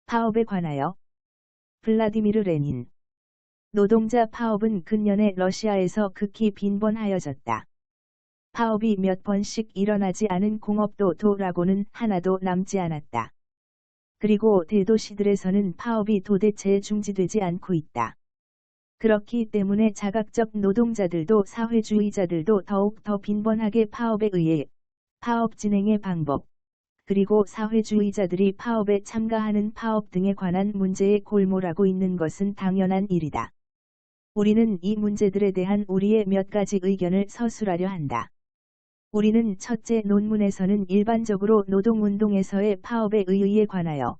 파업에 관하여 블라디미르 레닌. 노동자 파업은 근년에 러시아에서 극히 빈번하여졌다. 파업이 몇 번씩 일어나지 않은 공업도라고는 하나도 남지 않았다. 그리고 대도시들에서는 파업이 도대체 중지되지 않고 있다. 그렇기 때문에 자각적 노동자들도 사회주의자들도 더욱 더 빈번하게 파업에 의해 파업 진행의 방법, 그리고 사회주의자들이 파업에 참가하는 파업 등에 관한 문제에 골몰하고 있는 것은 당연한 일이다. 우리는 이 문제들에 대한 우리의 몇 가지 의견을 서술하려 한다. 우리는 첫째 논문에서는 일반적으로 노동운동에서의 파업의 의의에 관하여,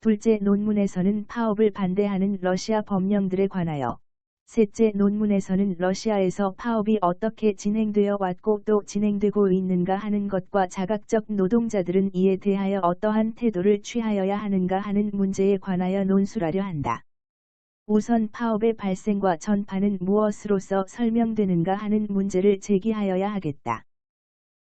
둘째 논문에서는 파업을 반대하는 러시아 법령들에 관하여, 셋째 논문에서는 러시아에서 파업이 어떻게 진행되어 왔고 또 진행되고 있는가 하는 것과 자각적 노동자들은 이에 대하여 어떠한 태도를 취하여야 하는가 하는 문제에 관하여 논술하려 한다. 우선 파업의 발생과 전파는 무엇으로서 설명되는가 하는 문제를 제기하여야 하겠다.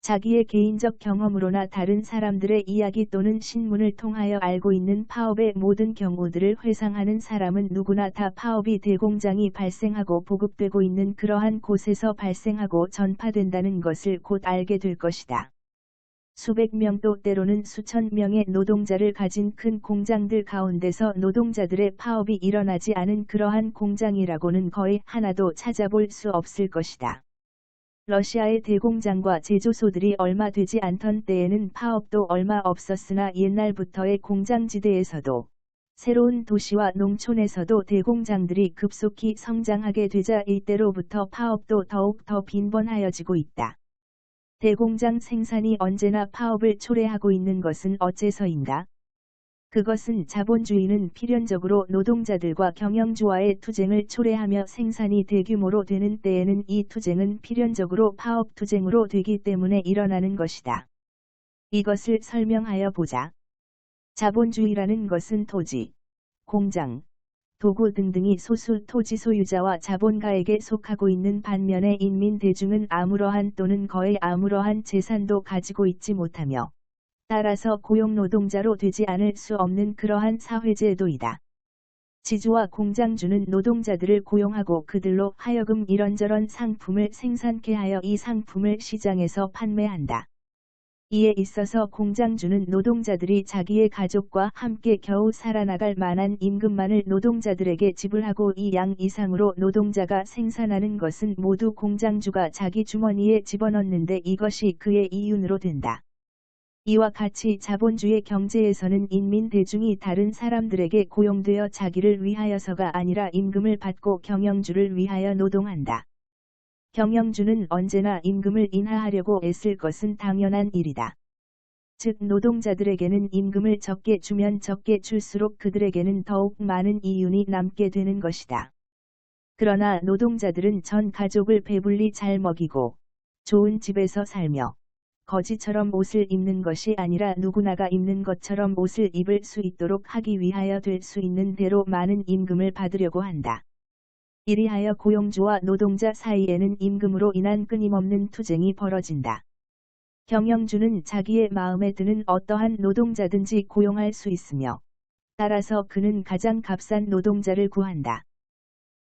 자기의 개인적 경험으로나 다른 사람들의 이야기 또는 신문을 통하여 알고 있는 파업의 모든 경우들을 회상하는 사람은 누구나 다 파업이 대공장이 발생하고 보급되고 있는 그러한 곳에서 발생하고 전파된다는 것을 곧 알게 될 것이다. 수백 명 또 때로는 수천 명의 노동자를 가진 큰 공장들 가운데서 노동자들의 파업이 일어나지 않은 그러한 공장이라고는 거의 하나도 찾아볼 수 없을 것이다. 러시아의 대공장과 제조소들이 얼마 되지 않던 때에는 파업도 얼마 없었으나 옛날부터의 공장지대에서도 새로운 도시와 농촌에서도 대공장들이 급속히 성장하게 되자 이때로부터 파업도 더욱 더 빈번하여지고 있다. 대공장 생산이 언제나 파업을 초래하고 있는 것은 어째서인가? 그것은 자본주의는 필연적으로 노동자들과 경영주와의 투쟁을 초래하며 생산이 대규모로 되는 때에는 이 투쟁은 필연적으로 파업 투쟁으로 되기 때문에 일어나는 것이다. 이것을 설명하여 보자. 자본주의라는 것은 토지, 공장, 도구 등등이 소수 토지 소유자와 자본가에게 속하고 있는 반면에 인민 대중은 아무러한 또는 거의 아무러한 재산도 가지고 있지 못하며 따라서 고용노동자로 되지 않을 수 없는 그러한 사회제도이다. 지주와 공장주는 노동자들을 고용하고 그들로 하여금 이런저런 상품을 생산케 하여 이 상품을 시장에서 판매한다. 이에 있어서 공장주는 노동자들이 자기의 가족과 함께 겨우 살아나갈 만한 임금만을 노동자들에게 지불하고 이 양 이상으로 노동자가 생산하는 것은 모두 공장주가 자기 주머니에 집어넣는데 이것이 그의 이윤으로 된다. 이와 같이 자본주의 경제에서는 인민 대중이 다른 사람들에게 고용되어 자기를 위하여서가 아니라 임금을 받고 경영주를 위하여 노동한다. 경영주는 언제나 임금을 인하하려고 애쓸 것은 당연한 일이다. 즉 노동자들에게는 임금을 적게 주면 적게 줄수록 그들에게는 더욱 많은 이윤이 남게 되는 것이다. 그러나 노동자들은 전 가족을 배불리 잘 먹이고 좋은 집에서 살며 거지처럼 옷을 입는 것이 아니라 누구나가 입는 것처럼 옷을 입을 수 있도록 하기 위하여 될 수 있는 대로 많은 임금을 받으려고 한다. 이리하여 고용주와 노동자 사이에는 임금으로 인한 끊임없는 투쟁이 벌어진다. 경영주는 자기의 마음에 드는 어떠한 노동자든지 고용할 수 있으며 따라서 그는 가장 값싼 노동자를 구한다.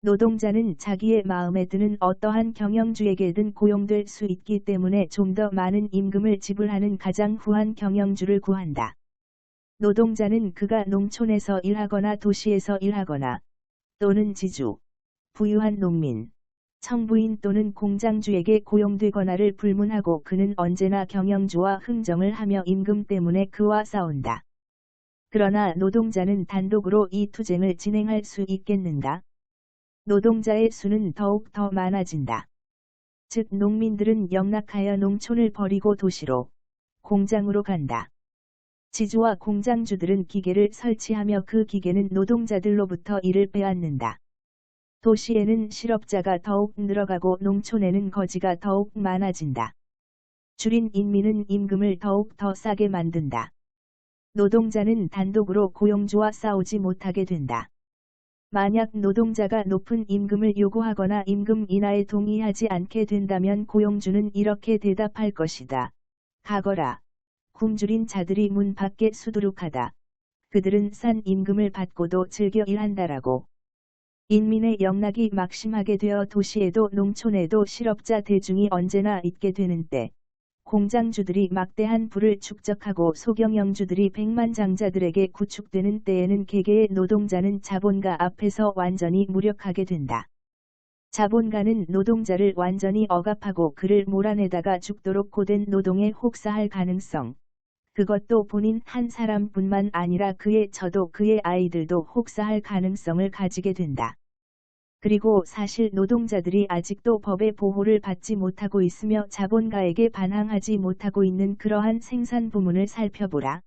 노동자는 자기의 마음에 드는 어떠한 경영주에게든 고용될 수 있기 때문에 좀 더 많은 임금을 지불하는 가장 후한 경영주를 구한다. 노동자는 그가 농촌에서 일하거나 도시에서 일하거나 또는 지주, 부유한 농민, 청부인 또는 공장주에게 고용되거나를 불문하고 그는 언제나 경영주와 흥정을 하며 임금 때문에 그와 싸운다. 그러나 노동자는 단독으로 이 투쟁을 진행할 수 있겠는가? 노동자의 수는 더욱 더 많아진다. 즉 농민들은 영락하여 농촌을 버리고 도시로, 공장으로 간다. 지주와 공장주들은 기계를 설치하며 그 기계는 노동자들로부터 일을 빼앗는다. 도시에는 실업자가 더욱 늘어가고 농촌에는 거지가 더욱 많아진다. 줄인 인민은 임금을 더욱 더 싸게 만든다. 노동자는 단독으로 고용주와 싸우지 못하게 된다. 만약 노동자가 높은 임금을 요구하거나 임금 인하에 동의하지 않게 된다면 고용주는 이렇게 대답할 것이다. 가거라. 굶주린 자들이 문 밖에 수두룩하다. 그들은 싼 임금을 받고도 즐겨 일한다라고. 인민의 영락이 막심하게 되어 도시에도 농촌에도 실업자 대중이 언제나 있게 되는 때, 공장주들이 막대한 부를 축적하고 소경영주들이 백만장자들에게 구축되는 때에는 개개의 노동자는 자본가 앞에서 완전히 무력하게 된다. 자본가는 노동자를 완전히 억압하고 그를 몰아내다가 죽도록 고된 노동에 혹사할 가능성, 그것도 본인 한 사람뿐만 아니라 그의 저도 그의 아이들도 혹사할 가능성을 가지게 된다. 그리고 사실 노동자들이 아직도 법의 보호를 받지 못하고 있으며 자본가에게 반항하지 못하고 있는 그러한 생산 부문을 살펴보라.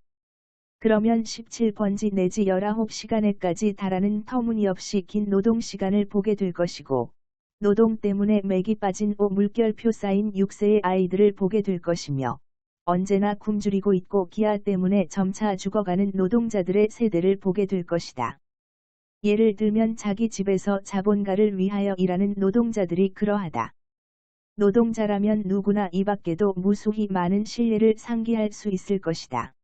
그러면 17번지 내지 19시간에까지 달하는 터무니없이 긴 노동시간을 보게 될 것이고, 노동 때문에 맥이 빠진 물결표 쌓인 6세의 아이들을 보게 될 것이며, 언제나 굶주리고 있고 기아 때문에 점차 죽어가는 노동자들의 세대를 보게 될 것이다. 예를 들면 자기 집에서 자본가를 위하여 일하는 노동자들이 그러하다. 노동자라면 누구나 이 밖에도 무수히 많은 신뢰를 상기할 수 있을 것이다.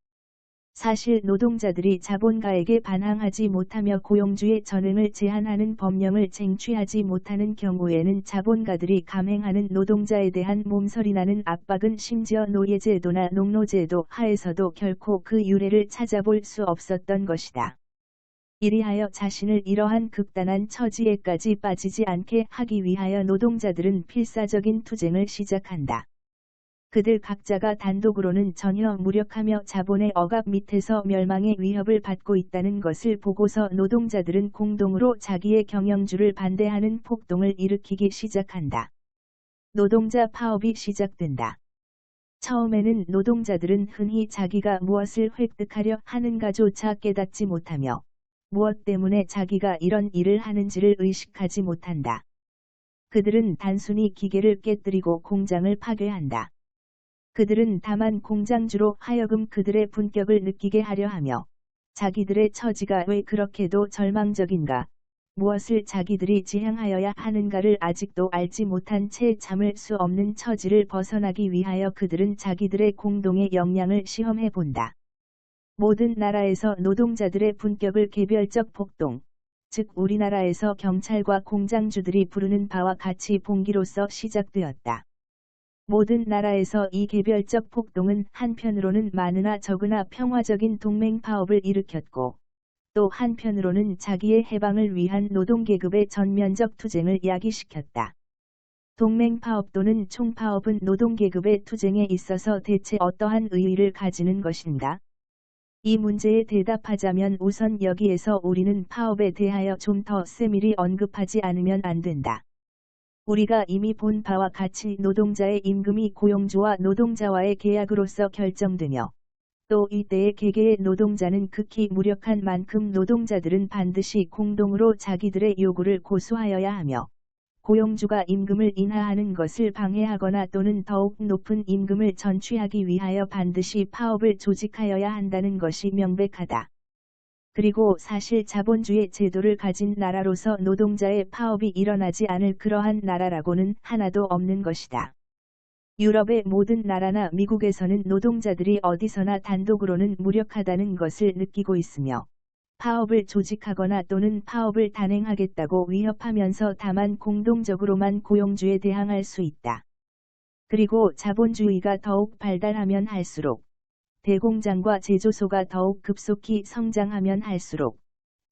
사실 노동자들이 자본가에게 반항하지 못하며 고용주의 전횡을 제한하는 법령을 쟁취하지 못하는 경우에는 자본가들이 감행하는 노동자에 대한 몸서리나는 압박은 심지어 노예제도나 농노제도 하에서도 결코 그 유래를 찾아볼 수 없었던 것이다. 이리하여 자신을 이러한 극단한 처지에까지 빠지지 않게 하기 위하여 노동자들은 필사적인 투쟁을 시작한다. 그들 각자가 단독으로는 전혀 무력하며 자본의 억압 밑에서 멸망의 위협을 받고 있다는 것을 보고서 노동자들은 공동으로 자기의 경영주를 반대하는 폭동을 일으키기 시작한다. 노동자 파업이 시작된다. 처음에는 노동자들은 흔히 자기가 무엇을 획득하려 하는가조차 깨닫지 못하며 무엇 때문에 자기가 이런 일을 하는지를 의식하지 못한다. 그들은 단순히 기계를 깨뜨리고 공장을 파괴한다. 그들은 다만 공장주로 하여금 그들의 분격을 느끼게 하려 하며 자기들의 처지가 왜 그렇게도 절망적인가, 무엇을 자기들이 지향하여야 하는가를 아직도 알지 못한 채 참을 수 없는 처지를 벗어나기 위하여 그들은 자기들의 공동의 역량을 시험해 본다. 모든 나라에서 노동자들의 분격을 개별적 폭동, 즉 우리나라에서 경찰과 공장주들이 부르는 바와 같이 봉기로서 시작되었다. 모든 나라에서 이 개별적 폭동은 한편으로는 많으나 적으나 평화적인 동맹 파업을 일으켰고, 또 한편으로는 자기의 해방을 위한 노동계급의 전면적 투쟁을 야기시켰다. 동맹 파업 또는 총파업은 노동계급의 투쟁에 있어서 대체 어떠한 의의를 가지는 것인가? 이 문제에 대답하자면 우선 여기에서 우리는 파업에 대하여 좀 더 세밀히 언급하지 않으면 안 된다. 우리가 이미 본 바와 같이 노동자의 임금이 고용주와 노동자와의 계약으로서 결정되며, 또 이때의 개개의 노동자는 극히 무력한 만큼 노동자들은 반드시 공동으로 자기들의 요구를 고수하여야 하며, 고용주가 임금을 인하하는 것을 방해하거나 또는 더욱 높은 임금을 전취하기 위하여 반드시 파업을 조직하여야 한다는 것이 명백하다. 그리고 사실 자본주의 제도를 가진 나라로서 노동자의 파업이 일어나지 않을 그러한 나라라고는 하나도 없는 것이다. 유럽의 모든 나라나 미국에서는 노동자들이 어디서나 단독으로는 무력하다는 것을 느끼고 있으며, 파업을 조직하거나 또는 파업을 단행하겠다고 위협하면서 다만 공동적으로만 고용주에 대항할 수 있다. 그리고 자본주의가 더욱 발달하면 할수록, 대공장과 제조소가 더욱 급속히 성장하면 할수록,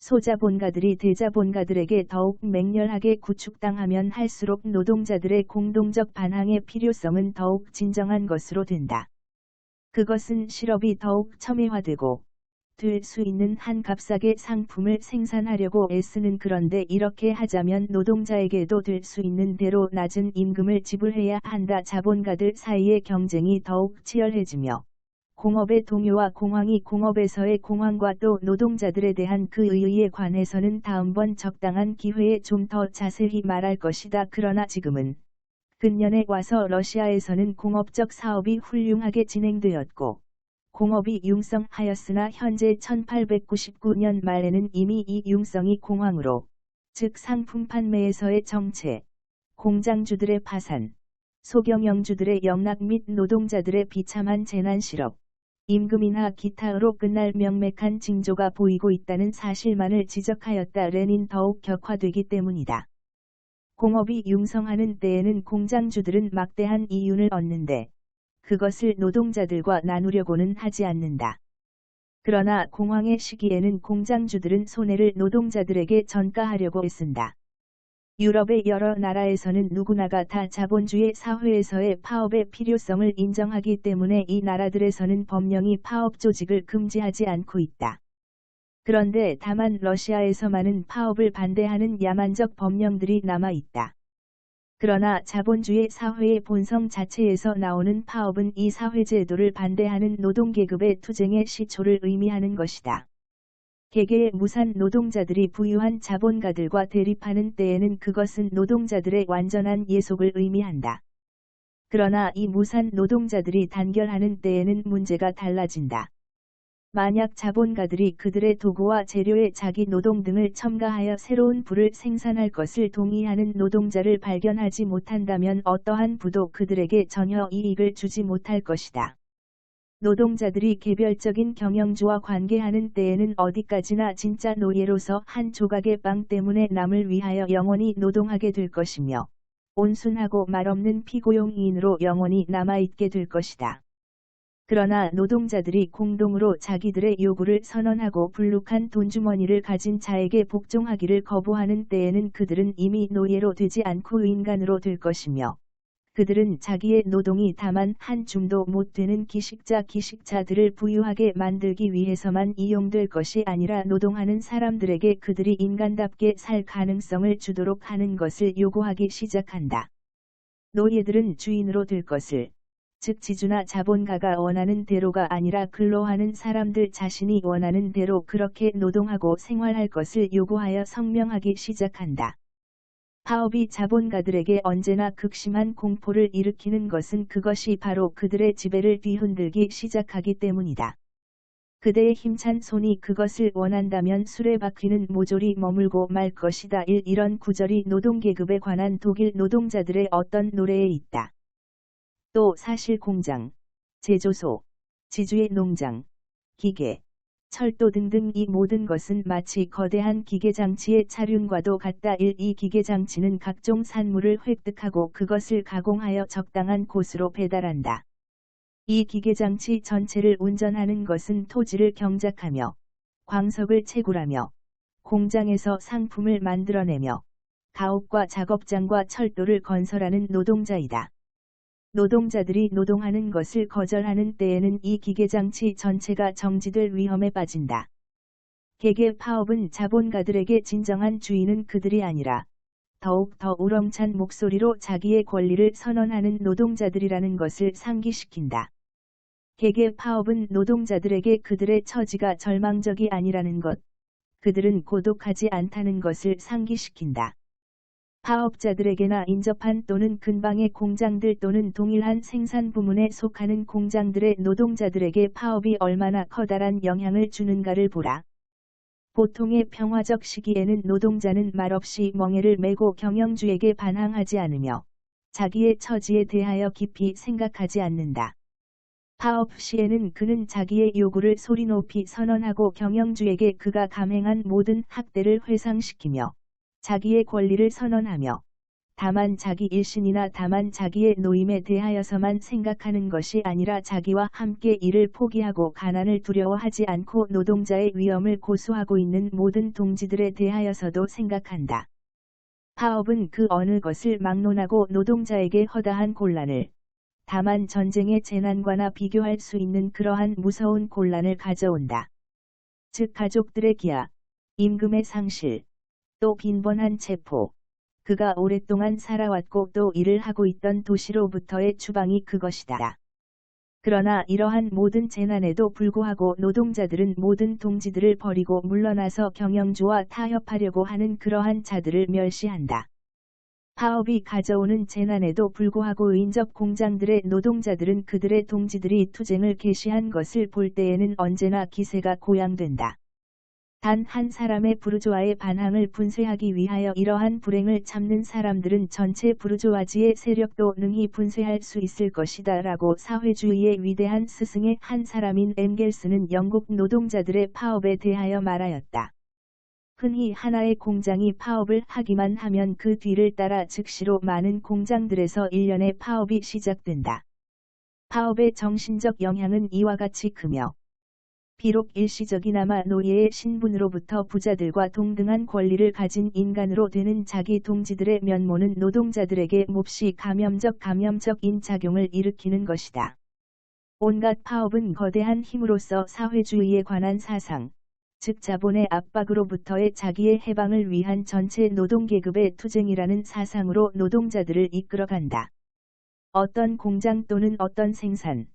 소자본가들이 대자본가들에게 더욱 맹렬하게 구축당하면 할수록 노동자들의 공동적 반항의 필요성은 더욱 진정한 것으로 된다. 그것은 실업이 더욱 첨예화되고, 될 수 있는 한 값싸게 상품을 생산하려고 애쓰는, 그런데 이렇게 하자면 노동자에게도 될 수 있는 대로 낮은 임금을 지불해야 한다. 자본가들 사이의 경쟁이 더욱 치열해지며, 공업의 동요와 공황이 공업에서의 공황과 또 노동자들에 대한 그 의의에 관해서는 다음번 적당한 기회에 좀 더 자세히 말할 것이다. 그러나 지금은 근년에 와서 러시아에서는 공업적 사업이 훌륭하게 진행되었고, 공업이 융성하였으나 현재 1899년 말에는 이미 이 융성이 공황으로, 즉 상품 판매에서의 정체, 공장주들의 파산, 소경영주들의 영락 및 노동자들의 비참한 재난 실업, 임금이나 기타로 끝날 명백한 징조가 보이고 있다는 사실만을 지적하였다. 레닌 더욱 격화되기 때문이다. 공업이 융성하는 때에는 공장주들은 막대한 이윤을 얻는데 그것을 노동자들과 나누려고는 하지 않는다. 그러나 공황의 시기에는 공장주들은 손해를 노동자들에게 전가하려고 애쓴다. 유럽의 여러 나라에서는 누구나가 다 자본주의 사회에서의 파업의 필요성을 인정하기 때문에 이 나라들에서는 법령이 파업 조직을 금지하지 않고 있다. 그런데 다만 러시아에서만은 파업을 반대하는 야만적 법령들이 남아 있다. 그러나 자본주의 사회의 본성 자체에서 나오는 파업은 이 사회제도를 반대하는 노동계급의 투쟁의 시초를 의미하는 것이다. 개개의 무산 노동자들이 부유한 자본가들과 대립하는 때에는 그것은 노동자들의 완전한 예속을 의미한다. 그러나 이 무산 노동자들이 단결하는 때에는 문제가 달라진다. 만약 자본가들이 그들의 도구와 재료에 자기 노동 등을 첨가하여 새로운 부를 생산할 것을 동의하는 노동자를 발견하지 못한다면 어떠한 부도 그들에게 전혀 이익을 주지 못할 것이다. 노동자들이 개별적인 경영주와 관계하는 때에는 어디까지나 진짜 노예로서 한 조각의 빵 때문에 남을 위하여 영원히 노동하게 될 것이며 온순하고 말없는 피고용인으로 영원히 남아있게 될 것이다. 그러나 노동자들이 공동으로 자기들의 요구를 선언하고 불룩한 돈주머니를 가진 자에게 복종하기를 거부하는 때에는 그들은 이미 노예로 되지 않고 인간으로 될 것이며 그들은 자기의 노동이 다만 한 줌도 못 되는 기식자들을 부유하게 만들기 위해서만 이용될 것이 아니라 노동하는 사람들에게 그들이 인간답게 살 가능성을 주도록 하는 것을 요구하기 시작한다. 노예들은 주인으로 될 것을, 즉 지주나 자본가가 원하는 대로가 아니라 근로하는 사람들 자신이 원하는 대로 그렇게 노동하고 생활할 것을 요구하여 성명하기 시작한다. 파업이 자본가들에게 언제나 극심한 공포를 일으키는 것은 그것이 바로 그들의 지배를 뒤흔들기 시작하기 때문이다. 그대의 힘찬 손이 그것을 원한다면 수레바퀴는 모조리 머물고 말 것이다. 이런 구절이 노동계급에 관한 독일 노동자들의 어떤 노래에 있다. 또 사실 공장, 제조소, 지주의 농장, 기계, 철도 등등 이 모든 것은 마치 거대한 기계장치의 차륜과도 같다. 이 기계장치는 각종 산물을 획득하고 그것을 가공하여 적당한 곳으로 배달한다. 이 기계장치 전체를 운전하는 것은 토지를 경작하며 광석을 채굴하며 공장에서 상품을 만들어내며 가옥과 작업장과 철도를 건설하는 노동자이다. 노동자들이 노동하는 것을 거절하는 때에는 이 기계장치 전체가 정지될 위험에 빠진다. 개개 파업은 자본가들에게 진정한 주인은 그들이 아니라 더욱 더 우렁찬 목소리로 자기의 권리를 선언하는 노동자들이라는 것을 상기시킨다. 개개 파업은 노동자들에게 그들의 처지가 절망적이 아니라는 것, 그들은 고독하지 않다는 것을 상기시킨다. 파업자들에게나 인접한 또는 근방의 공장들 또는 동일한 생산 부문에 속하는 공장들의 노동자들에게 파업이 얼마나 커다란 영향을 주는가를 보라. 보통의 평화적 시기에는 노동자는 말없이 멍에를 메고 경영주에게 반항하지 않으며 자기의 처지에 대하여 깊이 생각하지 않는다. 파업 시에는 그는 자기의 요구를 소리 높이 선언하고 경영주에게 그가 감행한 모든 학대를 회상시키며 자기의 권리를 선언하며 다만 자기 일신이나 다만 자기의 노임에 대하여서만 생각하는 것이 아니라 자기와 함께 일을 포기하고 가난을 두려워하지 않고 노동자의 위험을 고수하고 있는 모든 동지들에 대하여서도 생각한다. 파업은 그 어느 것을 막론하고 노동자에게 허다한 곤란을, 다만 전쟁의 재난과나 비교할 수 있는 그러한 무서운 곤란을 가져온다. 즉 가족들의 기아, 임금의 상실, 또 빈번한 체포, 그가 오랫동안 살아왔고 또 일을 하고 있던 도시로부터의 추방이 그것이다. 그러나 이러한 모든 재난에도 불구하고 노동자들은 모든 동지들을 버리고 물러나서 경영주와 타협하려고 하는 그러한 자들을 멸시한다. 파업이 가져오는 재난에도 불구하고 인접 공장들의 노동자들은 그들의 동지들이 투쟁을 개시한 것을 볼 때에는 언제나 기세가 고양된다. 단 한 사람의 부르주아의 반항을 분쇄하기 위하여 이러한 불행을 참는 사람들은 전체 부르주아지의 세력도 능히 분쇄할 수 있을 것이다 라고 사회주의의 위대한 스승의 한 사람인 엥겔스는 영국 노동자들의 파업에 대하여 말하였다. 흔히 하나의 공장이 파업을 하기만 하면 그 뒤를 따라 즉시로 많은 공장들에서 일련의 파업이 시작된다. 파업의 정신적 영향은 이와 같이 크며 비록 일시적이나마 노예의 신분으로부터 부자들과 동등한 권리를 가진 인간으로 되는 자기 동지들의 면모는 노동자들에게 몹시 감염적인 작용을 일으키는 것이다. 온갖 파업은 거대한 힘으로써 사회주의에 관한 사상, 즉 자본의 압박으로부터의 자기의 해방을 위한 전체 노동계급의 투쟁이라는 사상으로 노동자들을 이끌어간다. 어떤 공장 또는 어떤 생산,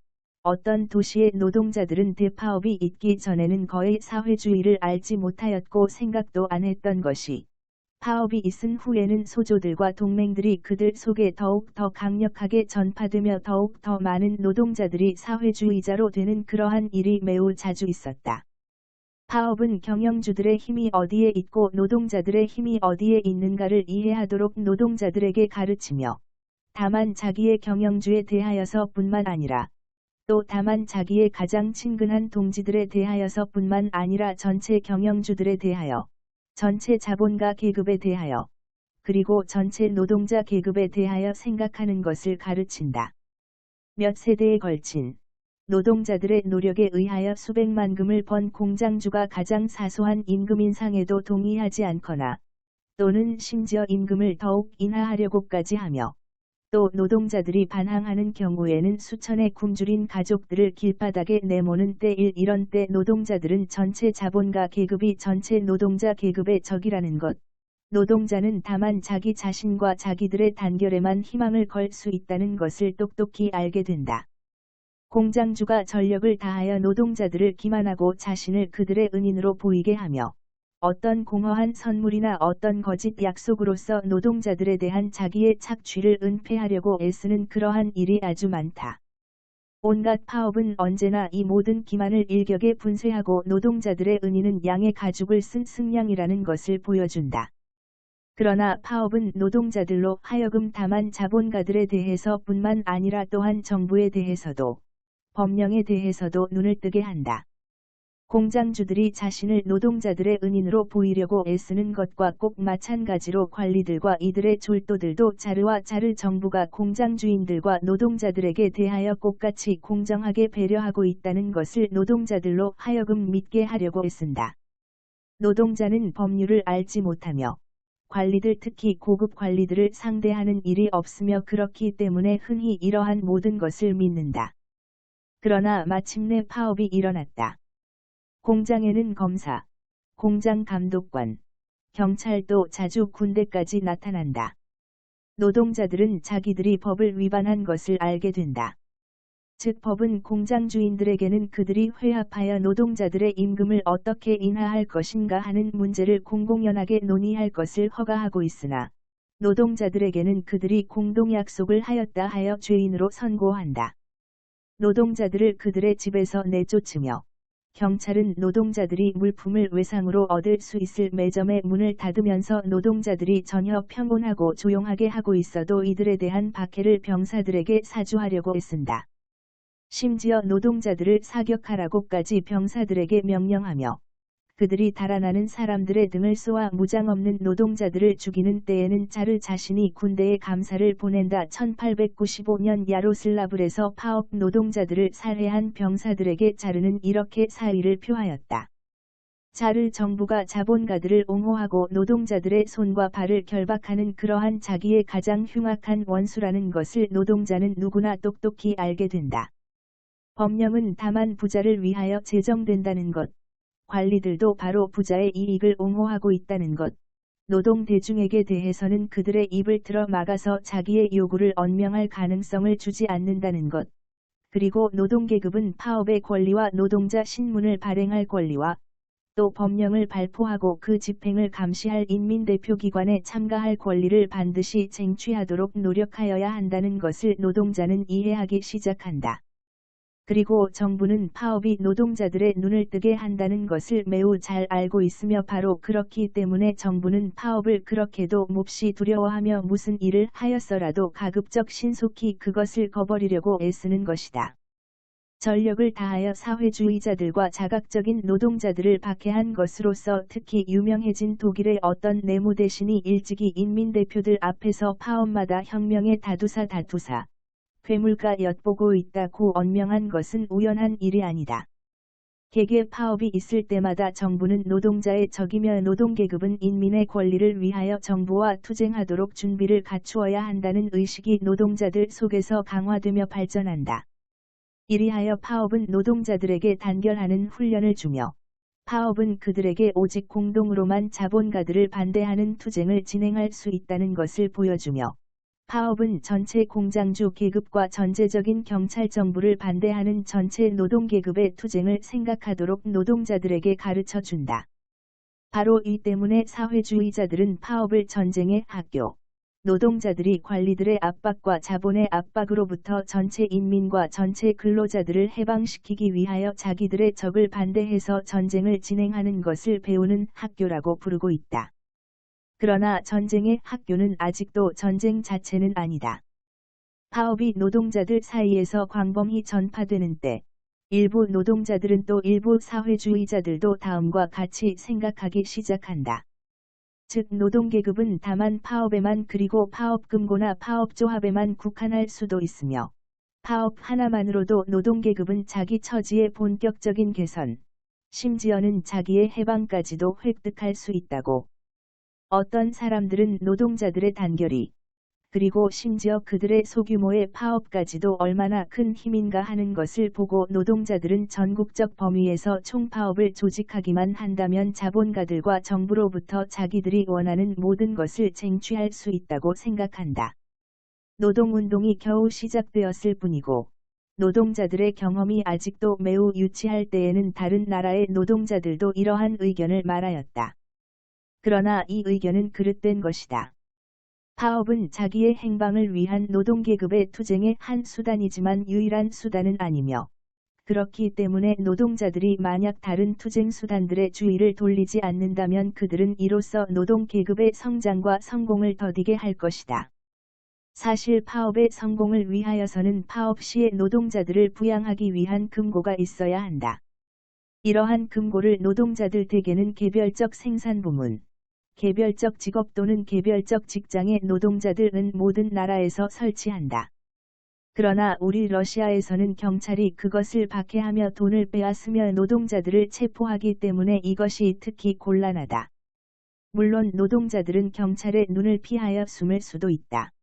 어떤 도시의 노동자들은 대파업이 있기 전에는 거의 사회주의를 알지 못하였고 생각도 안 했던 것이 파업이 있은 후에는 소조들과 동맹들이 그들 속에 더욱 더 강력하게 전파되며 더욱 더 많은 노동자들이 사회주의자로 되는 그러한 일이 매우 자주 있었다. 파업은 경영주들의 힘이 어디에 있고 노동자들의 힘이 어디에 있는가를 이해하도록 노동자들에게 가르치며 다만 자기의 경영주에 대하여서 뿐만 아니라 또 다만 자기의 가장 친근한 동지들에 대하여서 뿐만 아니라 전체 경영주들에 대하여, 전체 자본가 계급에 대하여, 그리고 전체 노동자 계급에 대하여 생각하는 것을 가르친다. 몇 세대에 걸친 노동자들의 노력에 의하여 수백만 금을 번 공장주가 가장 사소한 임금 인상에도 동의하지 않거나 또는 심지어 임금을 더욱 인하하려고까지 하며 또 노동자들이 반항하는 경우에는 수천의 굶주린 가족들을 길바닥에 내모는 때일 이런 때 노동자들은 전체 자본가 계급이 전체 노동자 계급의 적이라는 것. 노동자는 다만 자기 자신과 자기들의 단결에만 희망을 걸 수 있다는 것을 똑똑히 알게 된다. 공장주가 전력을 다하여 노동자들을 기만하고 자신을 그들의 은인으로 보이게 하며 어떤 공허한 선물이나 어떤 거짓 약속으로서 노동자들에 대한 자기의 착취를 은폐하려고 애쓰는 그러한 일이 아주 많다. 온갖 파업은 언제나 이 모든 기만을 일격에 분쇄하고 노동자들의 은인은 양의 가죽을 쓴 승냥이라는 것을 보여준다. 그러나 파업은 노동자들로 하여금 다만 자본가들에 대해서 뿐만 아니라 또한 정부에 대해서도 법령에 대해서도 눈을 뜨게 한다. 공장주들이 자신을 노동자들의 은인으로 보이려고 애쓰는 것과 꼭 마찬가지로 관리들과 이들의 졸도들도 자르와 자르 정부가 공장주인들과 노동자들에게 대하여 똑같이 공정하게 배려하고 있다는 것을 노동자들로 하여금 믿게 하려고 애쓴다. 노동자는 법률을 알지 못하며 관리들 특히 고급 관리들을 상대하는 일이 없으며 그렇기 때문에 흔히 이러한 모든 것을 믿는다. 그러나 마침내 파업이 일어났다. 공장에는 검사, 공장 감독관, 경찰도 자주 군대까지 나타난다. 노동자들은 자기들이 법을 위반한 것을 알게 된다. 즉 법은 공장 주인들에게는 그들이 회합하여 노동자들의 임금을 어떻게 인하할 것인가 하는 문제를 공공연하게 논의할 것을 허가하고 있으나 노동자들에게는 그들이 공동약속을 하였다 하여 죄인으로 선고한다. 노동자들을 그들의 집에서 내쫓으며 경찰은 노동자들이 물품을 외상으로 얻을 수 있을 매점의 문을 닫으면서 노동자들이 전혀 평온하고 조용하게 하고 있어도 이들에 대한 박해를 병사들에게 사주하려고 애쓴다. 심지어 노동자들을 사격하라고까지 병사들에게 명령하며 그들이 달아나는 사람들의 등을 쏘아 무장 없는 노동자들을 죽이는 때에는 자르 자신이 군대에 감사를 보낸다. 1895년 야로슬라블에서 파업 노동자들을 살해한 병사들에게 자르는 이렇게 사의를 표하였다. 자르 정부가 자본가들을 옹호하고 노동자들의 손과 발을 결박하는 그러한 자기의 가장 흉악한 원수라는 것을 노동자는 누구나 똑똑히 알게 된다. 법령은 다만 부자를 위하여 제정된다는 것. 관리들도 바로 부자의 이익을 옹호하고 있다는 것. 노동 대중에게 대해서는 그들의 입을 틀어 막아서 자기의 요구를 언명할 가능성을 주지 않는다는 것. 그리고 노동계급은 파업의 권리와 노동자 신문을 발행할 권리와 또 법령을 발표하고 그 집행을 감시할 인민대표기관에 참가할 권리를 반드시 쟁취하도록 노력하여야 한다는 것을 노동자는 이해하기 시작한다. 그리고 정부는 파업이 노동자들의 눈을 뜨게 한다는 것을 매우 잘 알고 있으며 바로 그렇기 때문에 정부는 파업을 그렇게도 몹시 두려워하며 무슨 일을 하였어라도 가급적 신속히 그것을 거버리려고 애쓰는 것이다. 전력을 다하여 사회주의자들과 자각적인 노동자들을 박해한 것으로서 특히 유명해진 독일의 어떤 내무대신이 일찍이 인민대표들 앞에서 파업마다 혁명의 다투사 괴물가 엿보고 있다고 언명한 것은 우연한 일이 아니다. 개개 파업이 있을 때마다 정부는 노동자의 적이며 노동계급은 인민의 권리를 위하여 정부와 투쟁하도록 준비를 갖추어야 한다는 의식이 노동자들 속에서 강화되며 발전한다. 이리하여 파업은 노동자들에게 단결하는 훈련을 주며 파업은 그들에게 오직 공동으로만 자본가들을 반대하는 투쟁을 진행할 수 있다는 것을 보여주며 파업은 전체 공장주 계급과 전제적인 경찰 정부를 반대하는 전체 노동계급의 투쟁을 생각하도록 노동자들에게 가르쳐 준다. 바로 이 때문에 사회주의자들은 파업을 전쟁의 학교, 노동자들이 관리들의 압박과 자본의 압박으로부터 전체 인민과 전체 근로자들을 해방시키기 위하여 자기들의 적을 반대해서 전쟁을 진행하는 것을 배우는 학교라고 부르고 있다. 그러나 전쟁의 학교는 아직도 전쟁 자체는 아니다. 파업이 노동자들 사이에서 광범위 전파되는 때, 일부 노동자들은 또 일부 사회주의자들도 다음과 같이 생각하기 시작한다. 즉 노동계급은 다만 파업에만 그리고 파업금고나 파업조합에만 국한할 수도 있으며, 파업 하나만으로도 노동계급은 자기 처지의 본격적인 개선, 심지어는 자기의 해방까지도 획득할 수 있다고. 어떤 사람들은 노동자들의 단결이 그리고 심지어 그들의 소규모의 파업까지도 얼마나 큰 힘인가 하는 것을 보고 노동자들은 전국적 범위에서 총파업을 조직하기만 한다면 자본가들과 정부로부터 자기들이 원하는 모든 것을 쟁취할 수 있다고 생각한다. 노동운동이 겨우 시작되었을 뿐이고 노동자들의 경험이 아직도 매우 유치할 때에는 다른 나라의 노동자들도 이러한 의견을 말하였다. 그러나 이 의견은 그릇된 것이다. 파업은 자기의 행방을 위한 노동계급의 투쟁의 한 수단이지만 유일한 수단은 아니며, 그렇기 때문에 노동자들이 만약 다른 투쟁 수단들의 주의를 돌리지 않는다면 그들은 이로써 노동계급의 성장과 성공을 더디게 할 것이다. 사실 파업의 성공을 위하여서는 파업 시에 노동자들을 부양하기 위한 금고가 있어야 한다. 이러한 금고를 노동자들 대개는 개별적 생산부문, 개별적 직업 또는 개별적 직장의 노동자들은 모든 나라에서 설치한다. 그러나 우리 러시아에서는 경찰이 그것을 박해하며 돈을 빼앗으며 노동자들을 체포하기 때문에 이것이 특히 곤란하다. 물론 노동자들은 경찰의 눈을 피하여 숨을 수도 있다.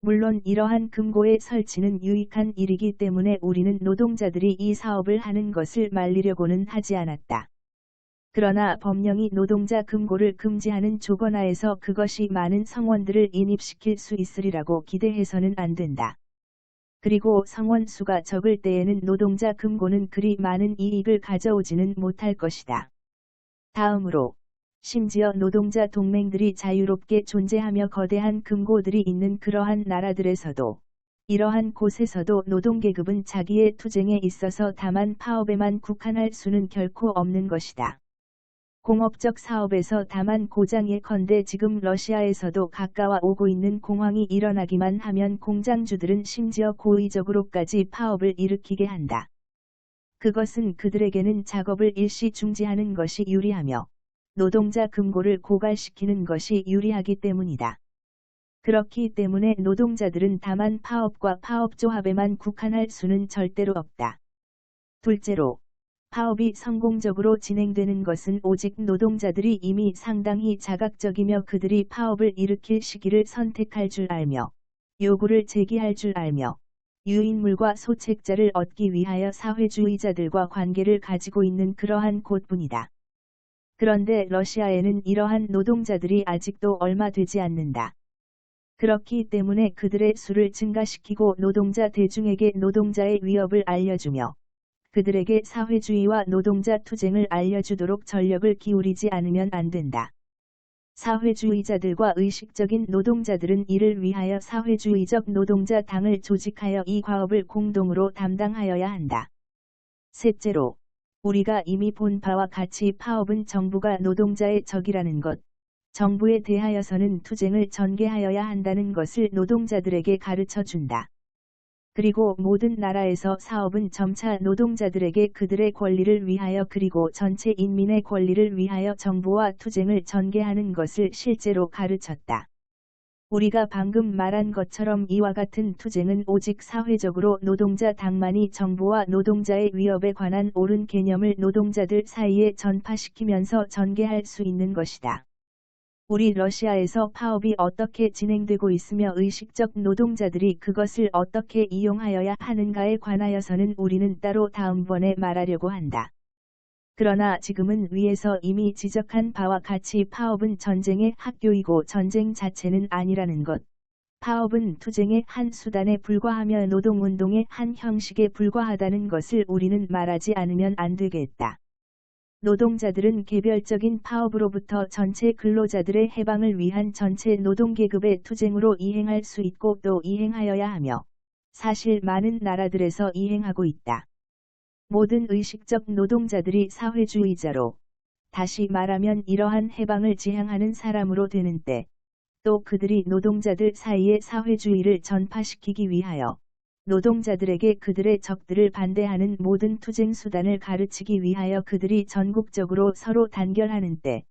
물론 이러한 금고의 설치는 유익한 일이기 때문에 우리는 노동자들이 이 사업을 하는 것을 말리려고는 하지 않았다. 그러나 법령이 노동자 금고를 금지하는 조건하에서 그것이 많은 성원들을 인입시킬 수 있으리라고 기대해서는 안 된다. 그리고 성원 수가 적을 때에는 노동자 금고는 그리 많은 이익을 가져오지는 못할 것이다. 다음으로, 심지어 노동자 동맹들이 자유롭게 존재하며 거대한 금고들이 있는 그러한 나라들에서도, 이러한 곳에서도 노동계급은 자기의 투쟁에 있어서 다만 파업에만 국한할 수는 결코 없는 것이다. 공업적 사업에서 다만 고장 예컨대 지금 러시아에서도 가까워 오고 있는 공황이 일어나기만 하면 공장주들은 심지어 고의적으로까지 파업을 일으키게 한다. 그것은 그들에게는 작업을 일시 중지하는 것이 유리하며 노동자 금고를 고갈시키는 것이 유리하기 때문이다. 그렇기 때문에 노동자들은 다만 파업과 파업조합에만 국한할 수는 절대로 없다. 둘째로, 파업이 성공적으로 진행되는 것은 오직 노동자들이 이미 상당히 자각적이며 그들이 파업을 일으킬 시기를 선택할 줄 알며, 요구를 제기할 줄 알며, 유인물과 소책자를 얻기 위하여 사회주의자들과 관계를 가지고 있는 그러한 곳뿐이다. 그런데 러시아에는 이러한 노동자들이 아직도 얼마 되지 않는다. 그렇기 때문에 그들의 수를 증가시키고 노동자 대중에게 노동자의 위협을 알려주며, 그들에게 사회주의와 노동자 투쟁을 알려주도록 전력을 기울이지 않으면 안 된다. 사회주의자들과 의식적인 노동자들은 이를 위하여 사회주의적 노동자 당을 조직하여 이 과업을 공동으로 담당하여야 한다. 셋째로, 우리가 이미 본 바와 같이 파업은 정부가 노동자의 적이라는 것, 정부에 대하여서는 투쟁을 전개하여야 한다는 것을 노동자들에게 가르쳐 준다. 그리고 모든 나라에서 사업은 점차 노동자들에게 그들의 권리를 위하여 그리고 전체 인민의 권리를 위하여 정부와 투쟁을 전개하는 것을 실제로 가르쳤다. 우리가 방금 말한 것처럼 이와 같은 투쟁은 오직 사회적으로 노동자 당만이 정부와 노동자의 위협에 관한 옳은 개념을 노동자들 사이에 전파시키면서 전개할 수 있는 것이다. 우리 러시아에서 파업이 어떻게 진행되고 있으며 의식적 노동자들이 그것을 어떻게 이용하여야 하는가에 관하여서는 우리는 따로 다음번에 말하려고 한다. 그러나 지금은 위에서 이미 지적한 바와 같이 파업은 전쟁의 학교이고 전쟁 자체는 아니라는 것. 파업은 투쟁의 한 수단에 불과하며 노동운동의 한 형식에 불과하다는 것을 우리는 말하지 않으면 안 되겠다. 노동자들은 개별적인 파업으로부터 전체 근로자들의 해방을 위한 전체 노동계급의 투쟁으로 이행할 수 있고 또 이행하여야 하며, 사실 많은 나라들에서 이행하고 있다. 모든 의식적 노동자들이 사회주의자로, 다시 말하면 이러한 해방을 지향하는 사람으로 되는 때, 또 그들이 노동자들 사이에 사회주의를 전파시키기 위하여, 노동자들에게 그들의 적들을 반대하는 모든 투쟁 수단을 가르치기 위하여 그들이 전국적으로 서로 단결하는 때,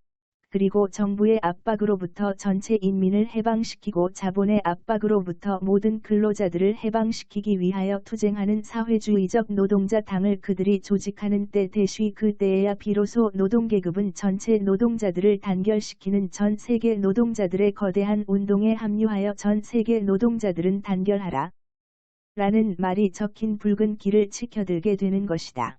그리고 정부의 압박으로부터 전체 인민을 해방시키고 자본의 압박으로부터 모든 근로자들을 해방시키기 위하여 투쟁하는 사회주의적 노동자 당을 그들이 조직하는 때 대쉬 그 때에야 비로소 노동계급은 전체 노동자들을 단결시키는 전 세계 노동자들의 거대한 운동에 합류하여 전 세계 노동자들은 단결하라. 라는 말이 적힌 붉은 길을 치켜들게 되는 것이다.